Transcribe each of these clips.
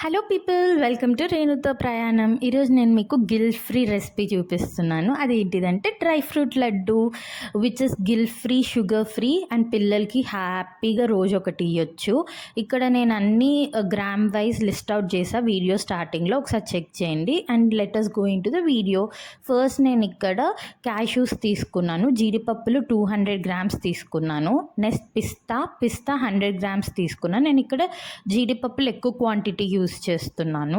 Hello people, welcome to రేణుతో ప్రయాణం. ఈరోజు నేను మీకు గిల్ ఫ్రీ రెసిపీ చూపిస్తున్నాను. అది ఏంటిదంటే dry fruit laddu which is guilt free, sugar free and పిల్లలకి హ్యాపీగా రోజు ఒకటి ఇవ్వచ్చు. ఇక్కడ నేను అన్ని గ్రామ్ వైజ్ లిస్ట్ అవుట్ చేసా వీడియో స్టార్టింగ్లో, ఒకసారి చెక్ చేయండి. And let us go into the video. First నేను ఇక్కడ క్యాష్యూస్ తీసుకున్నాను, జీడిపప్పులు 200 గ్రామ్స్ తీసుకున్నాను. నెక్స్ట్ పిస్తా 100 గ్రామ్స్ తీసుకున్నాను. నేను ఇక్కడ జీడిపప్పులు ఎక్కువ క్వాంటిటీ యూస్ చేస్తున్నాను.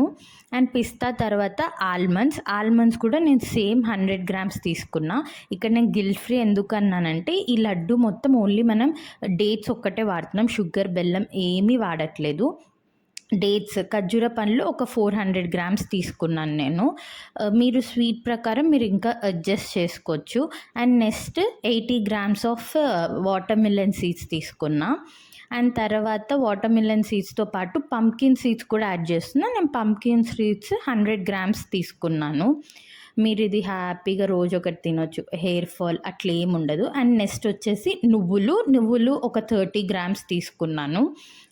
అండ్ పిస్తా తర్వాత ఆల్మండ్స్ కూడా నేను సేమ్ 100 గ్రామ్స్ తీసుకున్నా. ఇక్కడ నేను గిల్ ఫ్రీ ఎందుకు అన్నానంటే ఈ లడ్డు మొత్తం ఓన్లీ మనం డేట్స్ ఒక్కటే వాడుతున్నాం, షుగర్ బెల్లం ఏమీ వాడట్లేదు. డేట్స్ ఖర్జూర పండ్లు ఒక 400 గ్రామ్స్ తీసుకున్నాను నేను. మీరు స్వీట్ ప్రకారం మీరు ఇంకా అడ్జస్ట్ చేసుకోవచ్చు. And next 80 grams of water melon seeds తీసుకున్నా. అండ్ తర్వాత వాటర్ మిలన్ సీడ్స్తో పాటు పంకిన్ సీడ్స్ కూడా యాడ్ చేస్తున్నాను. నేను పంకిన్ సీడ్స్ 100 గ్రామ్స్ తీసుకున్నాను. మీరు ఇది హ్యాపీగా రోజు ఒకటి తినొచ్చు, హెయిర్ ఫాల్ అట్లా ఏమి ఉండదు. అండ్ నెక్స్ట్ వచ్చేసి నువ్వులు ఒక 30 గ్రామ్స్ తీసుకున్నాను.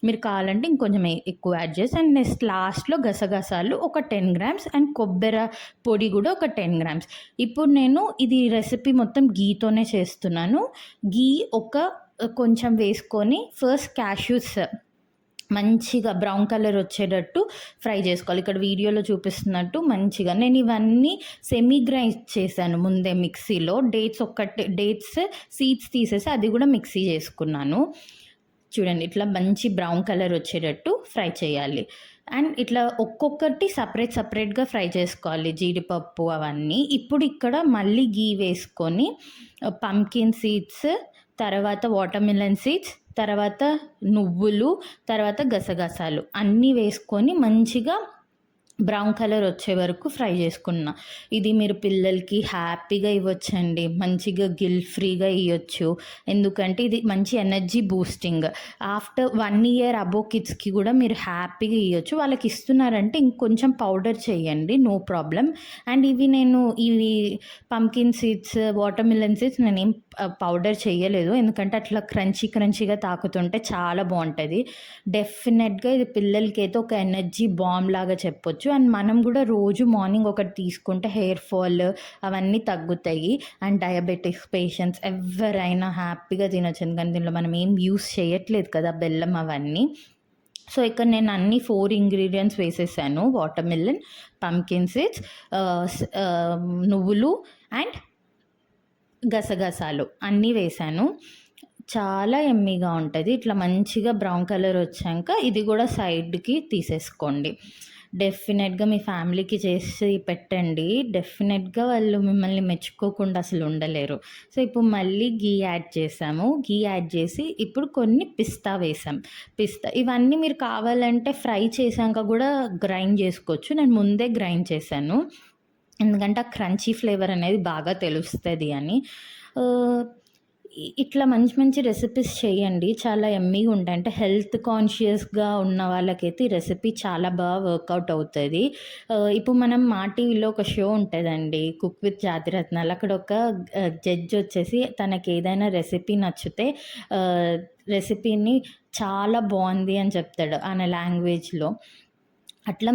మీరు కావాలంటే ఇంకొంచెం ఎక్కువ యాడ్ చేసి. అండ్ నెక్స్ట్ లాస్ట్లో గసగసాలు ఒక 10 గ్రామ్స్ అండ్ కొబ్బరి పొడి కూడా ఒక 10 గ్రామ్స్. ఇప్పుడు నేను ఇది రెసిపీ మొత్తం గీతోనే చేస్తున్నాను. గీ కొంచెం వేసుకొని ఫస్ట్ క్యాష్యూస్ మంచిగా బ్రౌన్ కలర్ వచ్చేటట్టు ఫ్రై చేసుకోవాలి. ఇక్కడ వీడియోలో చూపిస్తున్నట్టు మంచిగా నేను ఇవన్నీ సెమీ గ్రైండ్ చేశాను ముందే మిక్సీలో. డేట్స్ సీడ్స్ తీసేసి అది కూడా మిక్సీ చేసుకున్నాను. చూడండి, ఇట్లా మంచి బ్రౌన్ కలర్ వచ్చేటట్టు ఫ్రై చేయాలి. అండ్ ఇట్లా ఒక్కొక్కటి సపరేట్గా ఫ్రై చేసుకోవాలి, జీడిపప్పు అవన్నీ. ఇప్పుడు ఇక్కడ మళ్ళీ గీ వేసుకొని పంకిన్ సీడ్స్, తర్వాత వాటర్ మిలన్ సీడ్స్, తర్వాత నువ్వులు, తర్వాత గసగసాలు అన్నీ వేసుకొని మంచిగా బ్రౌన్ కలర్ వచ్చే వరకు ఫ్రై చేసుకున్నా. ఇది మీరు పిల్లలకి హ్యాపీగా ఇవ్వచ్చండి, మంచిగా గిల్ ఫ్రీగా ఇవ్వచ్చు. ఎందుకంటే ఇది మంచి ఎనర్జీ బూస్టింగ్. ఆఫ్టర్ 1 year అబో కిడ్స్కి కూడా మీరు హ్యాపీగా ఇవ్వచ్చు. వాళ్ళకి ఇస్తున్నారంటే ఇంకొంచెం పౌడర్ చేయండి, నో ప్రాబ్లం. అండ్ ఇవి pumpkin seeds, water melon seeds నేనేం పౌడర్ చేయలేదు, ఎందుకంటే అట్లా క్రంచీగా తాకుతుంటే చాలా బాగుంటుంది. డెఫినెట్గా ఇది పిల్లలకి అయితే ఒక ఎనర్జీ బాంబ్ లాగా చెప్పొచ్చు. అండ్ మనం కూడా రోజు మార్నింగ్ ఒకటి తీసుకుంటే హెయిర్ ఫాల్ అవన్నీ తగ్గుతాయి. అండ్ డయాబెటిక్స్ పేషెంట్స్ ఎవరైనా హ్యాపీగా తినొచ్చు, ఎందుకంటే దీనిలో మనం ఏం యూస్ చేయట్లేదు కదా బెల్లం అవన్నీ. సో ఇక్కడ నేను అన్ని 4 ఇంగ్రీడియంట్స్ వేసేసాను: వాటర్ మిలన్, పంకిన్ సీడ్స్, నువ్వులు అండ్ గసగసాలు అన్నీ వేసాను. చాలా ఎమ్మీగా ఉంటుంది. ఇట్లా మంచిగా బ్రౌన్ కలర్ వచ్చాక ఇది కూడా సైడ్కి తీసేసుకోండి. డెఫినెట్గా మీ ఫ్యామిలీకి చేసి పెట్టండి, డెఫినెట్గా వాళ్ళు మిమ్మల్ని మెచ్చుకోకుండా అసలు ఉండలేరు. సో ఇప్పుడు మళ్ళీ గీ యాడ్ చేసాము. గీ యాడ్ చేసి ఇప్పుడు కొన్ని పిస్తా వేసాం. ఇవన్నీ మీరు కావాలంటే ఫ్రై చేసాక కూడా గ్రైండ్ చేసుకోవచ్చు. నేను ముందే గ్రైండ్ చేశాను, ఎందుకంటే ఆ క్రంచీ ఫ్లేవర్ అనేది బాగా తెలుస్తుంది అని. ఇట్లా మంచి రెసిపీస్ చేయండి, చాలా ఎమ్మీగా ఉంటాయి. అంటే హెల్త్ కాన్షియస్గా ఉన్న వాళ్ళకైతే ఈ రెసిపీ చాలా బాగా వర్కౌట్ అవుతుంది. ఇప్పుడు మనం మా టీవీలో ఒక షో ఉంటుందండి, కుక్ విత్ జాతిరత్నాలు. అక్కడ ఒక జడ్జ్ వచ్చేసి తనకి ఏదైనా రెసిపీ నచ్చితే రెసిపీని చాలా బాగుంది అని చెప్తాడు ఆయన లాంగ్వేజ్లో. అట్లా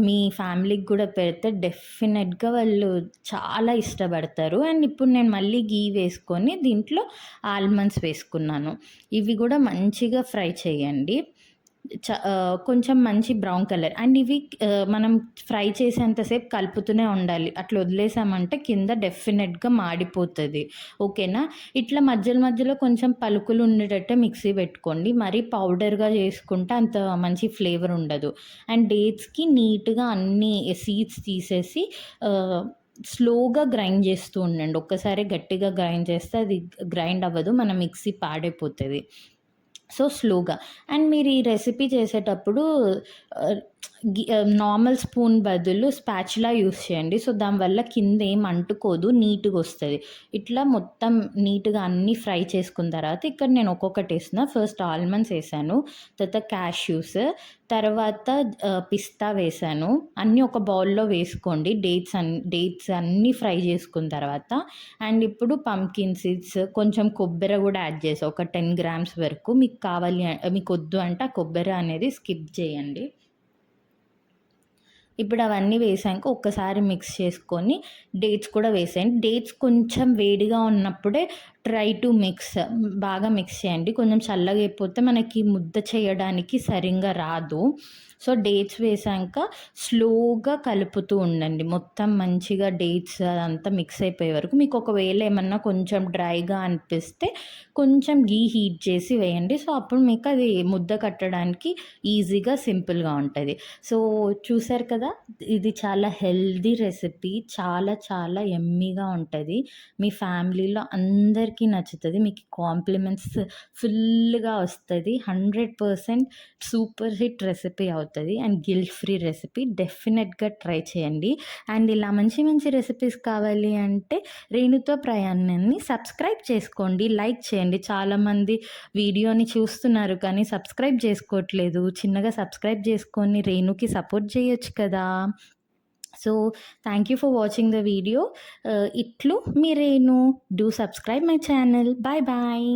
మీ ఫ్యామిలీకి కూడా పెడితే డెఫినెట్గా వాళ్ళు చాలా ఇష్టపడతారు. అండ్ ఇప్పుడు నేను మళ్ళీ గీ వేసుకొని దీంట్లో ఆల్మండ్స్ వేసుకున్నాను. ఇవి కూడా మంచిగా ఫ్రై చేయండి, కొంచెం మంచి బ్రౌన్ కలర్. అండ్ ఇవి మనం ఫ్రై చేసేంతసేపు కలుపుతూనే ఉండాలి, అట్లా వదిలేసామంటే కింద డెఫినెట్గా మాడిపోతుంది. ఓకేనా? ఇట్లా మధ్యలో కొంచెం పలుకులు ఉండేటట్టే మిక్సీ పెట్టుకోండి, మరీ పౌడర్గా చేసుకుంటే అంత మంచి ఫ్లేవర్ ఉండదు. అండ్ డేట్స్కి నీట్గా అన్ని సీడ్స్ తీసేసి స్లోగా గ్రైండ్ చేస్తూ ఉండండి. ఒక్కసారి గట్టిగా గ్రైండ్ చేస్తే అది గ్రైండ్ అవ్వదు, మన మిక్సీ పాడైపోతుంది. సో స్లోగా. అండ్ మీరు ఈ రెసిపీ చేసేటప్పుడు నార్మల్ స్పూన్ బదులు స్పాచులా యూస్ చేయండి. సో దానివల్ల కింద ఏం అంటుకోదు, నీట్గా వస్తుంది. ఇట్లా మొత్తం నీట్గా అన్నీ ఫ్రై చేసుకున్న తర్వాత ఇక్కడ నేను ఒక్కొక్కటి వేసిన. ఫస్ట్ ఆల్మండ్స్ వేసాను, తర్వాత క్యాష్యూస్, తర్వాత పిస్తా వేసాను. అన్నీ ఒక బౌల్లో వేసుకోండి. డేట్స్ అన్నీ ఫ్రై చేసుకున్న తర్వాత. అండ్ ఇప్పుడు పంకిన్ సీడ్స్, కొంచెం కొబ్బరి కూడా యాడ్ చేసాను, ఒక 10 గ్రామ్స్ వరకు. మీకు వద్దు అంటే ఆ కొబ్బరి అనేది స్కిప్ చేయండి. ఇప్పుడు అవన్నీ వేసాక ఒక్కసారి మిక్స్ చేసుకొని డేట్స్ కూడా వేసేయండి. డేట్స్ కొంచెం వేడిగా ఉన్నప్పుడే ట్రై టు మిక్స్, బాగా మిక్స్ చేయండి. కొంచెం చల్లగా అయిపోతే మనకి ముద్ద చేయడానికి సరిగ్గా రాదు. సో డేట్స్ వేసాక స్లోగా కలుపుతూ ఉండండి. మొత్తం మంచిగా డేట్స్ అదంతా మిక్స్ అయిపోయే వరకు. మీకు ఒకవేళ ఏమన్నా కొంచెం డ్రైగా అనిపిస్తే కొంచెం ఘీ హీట్ చేసి వేయండి. సో అప్పుడు మీకు అది ముద్ద కట్టడానికి ఈజీగా సింపుల్గా ఉంటుంది. సో చూసారు కదా, ఇది చాలా హెల్దీ రెసిపీ, చాలా చాలా యమ్మీగా ఉంటుంది. మీ ఫ్యామిలీలో అందరికీ నచ్చుతుంది. మీకు కాంప్లిమెంట్స్ ఫుల్గా వస్తుంది. 100% సూపర్ హిట్ రెసిపీ అవుతుంది అండ్ గిల్ట్ ఫ్రీ రెసిపీ. డెఫినెట్గా ట్రై చేయండి. అండ్ ఇలా మంచి మంచి రెసిపీస్ కావాలి అంటే రేణుతో ప్రయాణాన్ని సబ్స్క్రైబ్ చేసుకోండి, లైక్ చేయండి. చాలామంది వీడియోని చూస్తున్నారు కానీ సబ్స్క్రైబ్ చేసుకోవట్లేదు. చిన్నగా సబ్స్క్రైబ్ చేసుకొని రేణుకి సపోర్ట్ చేయొచ్చు కదా. So thank you for watching the video. ఇట్లు మీ Renu. Do subscribe my channel. Bye bye.